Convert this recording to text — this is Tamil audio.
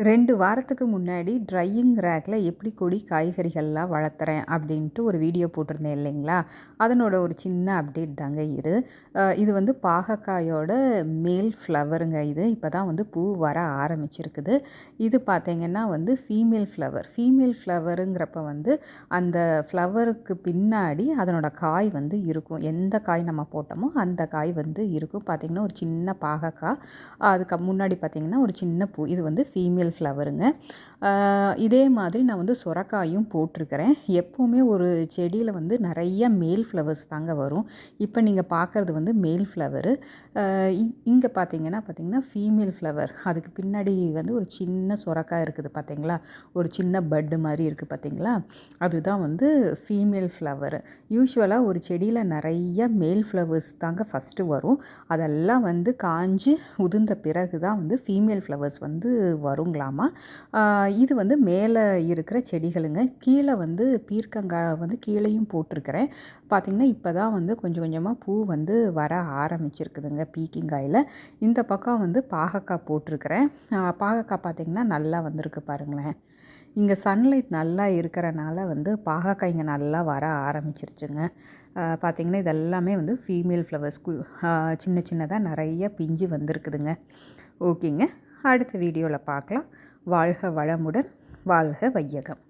2 வாரத்துக்கு முன்னாடி ட்ரையிங் ரேக்கில் எப்படி கொடி காய்கறிகள்லாம் வளர்த்துறேன் அப்படின்ட்டு ஒரு வீடியோ போட்டிருந்தேன் இல்லைங்களா? அதனோட ஒரு சின்ன அப்டேட் தாங்க இது. இது வந்து பாகக்காயோட மேல் ஃப்ளவருங்க இது. இப்போ தான் வந்து பூ வர ஆரம்பிச்சிருக்குது. இது பார்த்தீங்கன்னா வந்து ஃபீமேல் ஃப்ளவர். ஃபீமேல் ஃப்ளவருங்கிறப்ப வந்து அந்த ஃப்ளவருக்கு பின்னாடி அதனோட காய் வந்து இருக்கும். எந்த காய் நம்ம போட்டோமோ அந்த காய் வந்து இருக்கும். பார்த்திங்கன்னா ஒரு சின்ன பாகக்காய், அதுக்கு முன்னாடி பார்த்திங்கன்னா ஒரு சின்ன பூ. இது வந்து ஃபீமேல் ஃப்ளவருங்க. இதே மாதிரி நான் வந்து சொரக்காயும் போட்டிருக்கிறேன். எப்போவுமே ஒரு செடியில் வந்து நிறைய மேல் ஃப்ளவர்ஸ் தாங்க வரும். இப்போ நீங்கள் பார்க்குறது வந்து மேல் ஃப்ளவரு. இங்கே பார்த்தீங்கன்னா ஃபீமேல் ஃப்ளவர். அதுக்கு பின்னாடி வந்து ஒரு சின்ன சொரக்காய் இருக்குது பார்த்தீங்களா? ஒரு சின்ன பட்டு மாதிரி இருக்குது பார்த்தீங்களா? அதுதான் வந்து ஃபீமேல் ஃப்ளவரு. யூசுவலாக ஒரு செடியில் நிறைய மேல் ஃப்ளவர்ஸ் தாங்க ஃபஸ்ட்டு வரும். அதெல்லாம் வந்து காஞ்சு உதிர்ந்த பிறகு தான் வந்து ஃபீமேல் ஃப்ளவர்ஸ் வந்து வருங்களாமா. இது வந்து மேலே இருக்கிற செடிகளுங்க. கீழே வந்து பீர்க்கங்காய் வந்து கீழேயும் போட்டிருக்கிறேன். பார்த்திங்கன்னா இப்போ தான் வந்து கொஞ்சம் கொஞ்சமாக பூ வந்து வர ஆரம்பிச்சிருக்குதுங்க பீக்கிங்காயில். இந்த பக்கம் வந்து பாகக்காய் போட்டிருக்கிறேன். பாகக்காய் பார்த்திங்கன்னா நல்லா வந்திருக்கு பாருங்களேன். இங்கே சன்லைட் நல்லா இருக்கிறனால வந்து பாகக்காய் இங்கே நல்லா வர ஆரம்பிச்சிருச்சுங்க. பார்த்திங்கன்னா இதெல்லாமே வந்து ஃபீமேல் ஃப்ளவர்ஸ். சின்ன சின்னதாக நிறைய பிஞ்சு வந்திருக்குதுங்க. ஓகேங்க, அடுத்த வீடியோவில் பார்க்கலாம். வாழ்க வளமுடன், வாழ்க வையகம்.